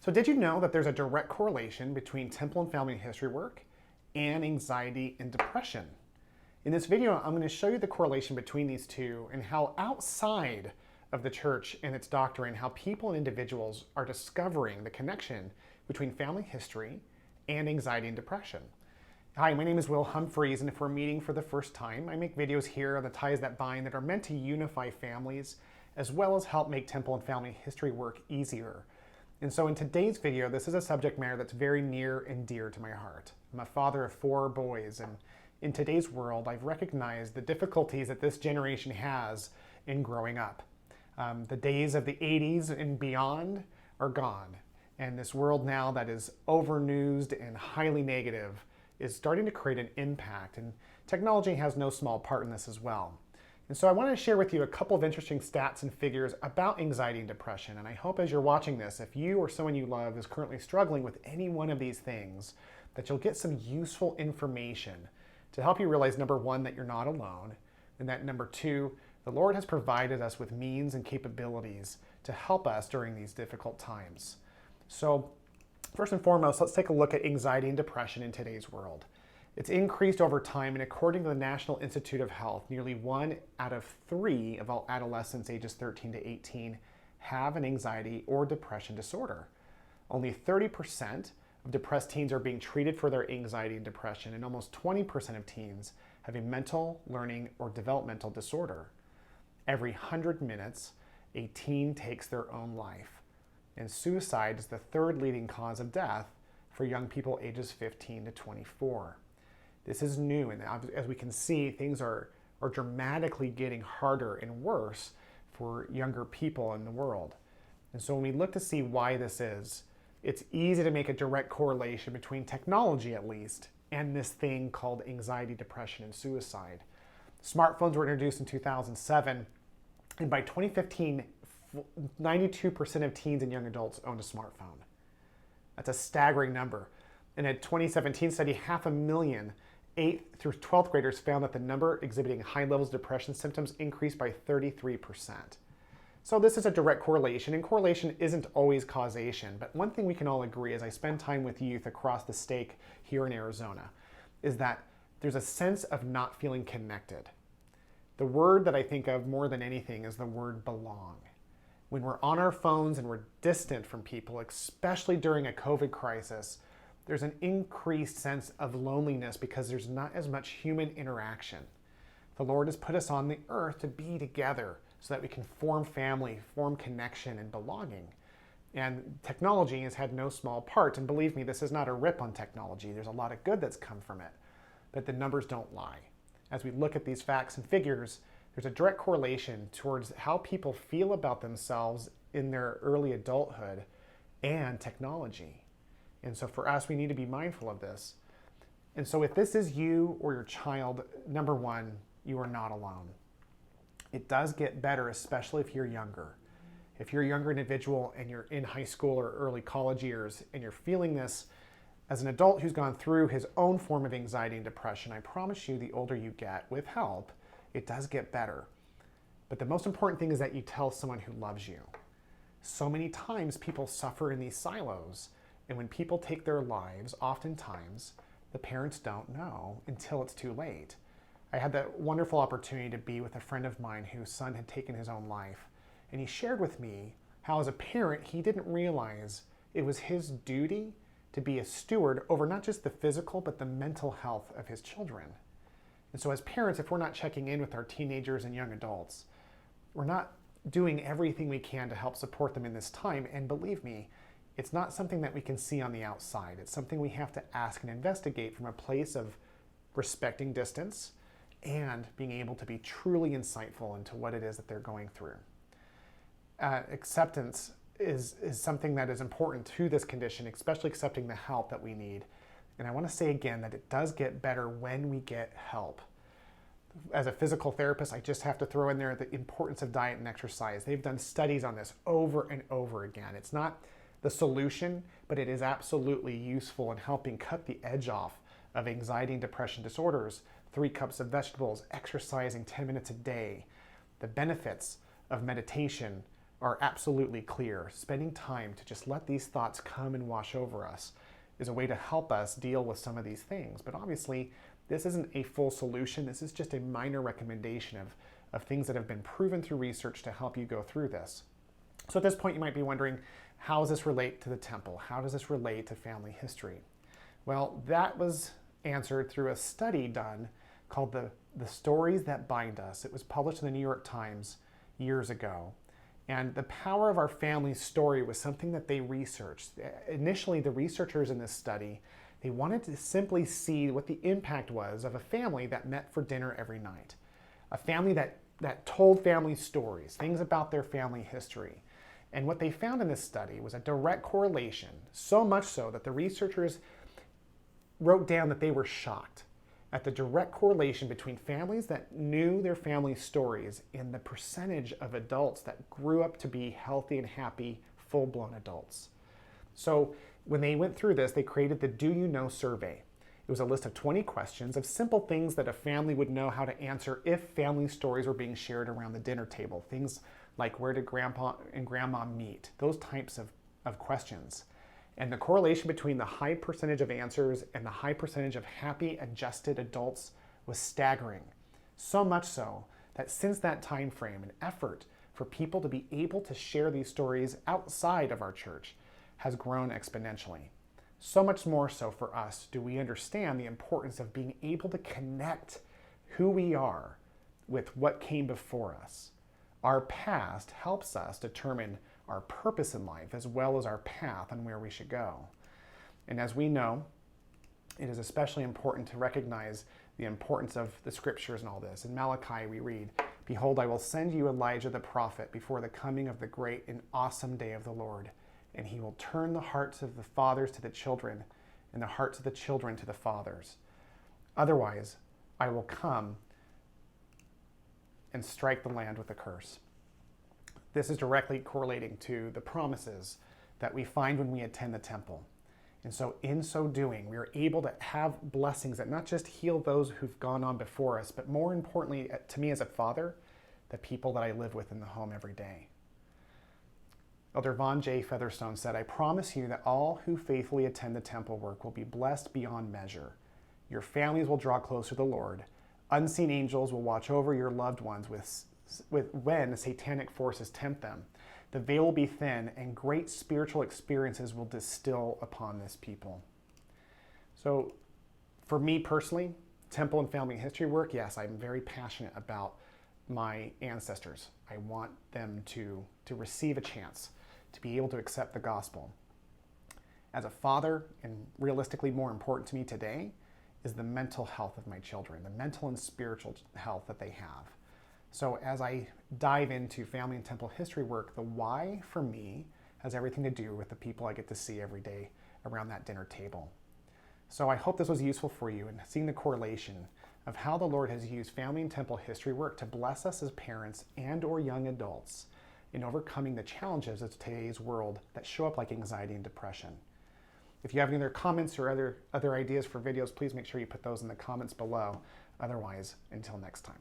So did you know that there's a direct correlation between temple and family history work and anxiety and depression? In this video, I'm going to show you the correlation between these two and how outside of the church and its doctrine, how people and individuals are discovering the connection between family history and anxiety and depression. Hi, my name is Will Humphreys, and if we're meeting for the first time, I make videos here on the ties that bind that are meant to unify families, as well as help make temple and family history work easier. And so in today's video, this is a subject matter that's very near and dear to my heart. I'm a father of 4 boys, and in today's world, I've recognized the difficulties that this generation has in growing up. The days of the 80s and beyond are gone, and this world now that is over-newsed and highly negative is starting to create an impact, and technology has no small part in this as well. And so I want to share with you a couple of interesting stats and figures about anxiety and depression. And I hope as you're watching this, if you or someone you love is currently struggling with any one of these things, that you'll get some useful information to help you realize, number one, that you're not alone, and that number two, the Lord has provided us with means and capabilities to help us during these difficult times. So first and foremost, let's take a look at anxiety and depression in today's world. It's increased over time, and according to the National Institute of Health, nearly 1 out of 3 of all adolescents ages 13 to 18 have an anxiety or depression disorder. Only 30% of depressed teens are being treated for their anxiety and depression, and almost 20% of teens have a mental, learning, or developmental disorder. Every 100 minutes, a teen takes their own life, and suicide is the 3rd leading cause of death for young people ages 15 to 24. This is new, and as we can see, things are dramatically getting harder and worse for younger people in the world. And so when we look to see why this is, it's easy to make a direct correlation between technology, at least, and this thing called anxiety, depression, and suicide. Smartphones were introduced in 2007, and by 2015, 92% of teens and young adults owned a smartphone. That's a staggering number. In a 2017 study, 500,000 8th through 12th graders found that the number exhibiting high levels of depression symptoms increased by 33%. So this is a direct correlation, and correlation isn't always causation. But one thing we can all agree as I spend time with youth across the state here in Arizona is that there's a sense of not feeling connected. The word that I think of more than anything is the word belong. When we're on our phones and we're distant from people, especially during a COVID crisis, there's an increased sense of loneliness because there's not as much human interaction. The Lord has put us on the earth to be together so that we can form family, form connection and belonging. And technology has had no small part. And believe me, this is not a rip on technology. There's a lot of good that's come from it, but the numbers don't lie. As we look at these facts and figures, there's a direct correlation towards how people feel about themselves in their early adulthood and technology. And so for us, we need to be mindful of this. And so if this is you or your child, number one, you are not alone. It does get better, especially if you're younger. If you're a younger individual and you're in high school or early college years and you're feeling this as an adult who's gone through his own form of anxiety and depression, I promise you the older you get with help, it does get better. But the most important thing is that you tell someone who loves you. So many times people suffer in these silos. And when people take their lives, oftentimes the parents don't know until it's too late. I had that wonderful opportunity to be with a friend of mine whose son had taken his own life. And he shared with me how as a parent, he didn't realize it was his duty to be a steward over not just the physical, but the mental health of his children. And so as parents, if we're not checking in with our teenagers and young adults, we're not doing everything we can to help support them in this time. And believe me, it's not something that we can see on the outside. It's something we have to ask and investigate from a place of respecting distance and being able to be truly insightful into what it is that they're going through. Acceptance is something that is important to this condition, especially accepting the help that we need. And I want to say again that it does get better when we get help. As a physical therapist, I just have to throw in there the importance of diet and exercise. They've done studies on this over and over again. It's not the solution, but it is absolutely useful in helping cut the edge off of anxiety and depression disorders. 3 cups of vegetables, exercising 10 minutes a day, the benefits of meditation, are absolutely clear, spending time to just let these thoughts come and wash over us is a way to help us deal with some of these things. But obviously, this isn't a full solution. This is just a minor recommendation of things that have been proven through research to help you go through this. So at this point, you might be wondering, how does this relate to the temple? How does this relate to family history? Well, that was answered through a study done called the Stories That Bind Us. It was published in the New York Times years ago. And the power of our family's story was something that they researched. Initially, the researchers in this study, they wanted to simply see what the impact was of a family that met for dinner every night. A family that told family stories, things about their family history. And what they found in this study was a direct correlation, so much so that the researchers wrote down that they were shocked at the direct correlation between families that knew their family stories and the percentage of adults that grew up to be healthy and happy, full-blown adults. So when they went through this, they created the Do You Know survey. It was a list of 20 questions of simple things that a family would know how to answer if family stories were being shared around the dinner table. Things like, where did grandpa and grandma meet? Those types of questions. And the correlation between the high percentage of answers and the high percentage of happy, adjusted adults was staggering. So much so that since that time frame, an effort for people to be able to share these stories outside of our church has grown exponentially. So much more so for us do we understand the importance of being able to connect who we are with what came before us. Our past helps us determine our purpose in life as well as our path on where we should go. And as we know, it is especially important to recognize the importance of the scriptures and all this. In Malachi we read, "Behold, I will send you Elijah the prophet before the coming of the great and awesome day of the Lord, and he will turn the hearts of the fathers to the children and the hearts of the children to the fathers. Otherwise, I will come and strike the land with a curse." This is directly correlating to the promises that we find when we attend the temple. And so in so doing, we are able to have blessings that not just heal those who've gone on before us, but more importantly, to me as a father, the people that I live with in the home every day. Elder Vaughn J. Featherstone said, "I promise you that all who faithfully attend the temple work will be blessed beyond measure. Your families will draw closer to the Lord. Unseen angels will watch over your loved ones when satanic forces tempt them. The veil will be thin and great spiritual experiences will distill upon this people." So for me personally, temple and family history work, yes, I'm very passionate about my ancestors. I want them to receive a chance to be able to accept the gospel. As a father, and realistically more important to me today, is the mental health of my children, the mental and spiritual health that they have. So as I dive into family and temple history work, the why for me has everything to do with the people I get to see every day around that dinner table. So I hope this was useful for you in seeing the correlation of how the Lord has used family and temple history work to bless us as parents and or young adults in overcoming the challenges of today's world that show up like anxiety and depression. If you have any other comments or other ideas for videos, please make sure you put those in the comments below. Otherwise, until next time.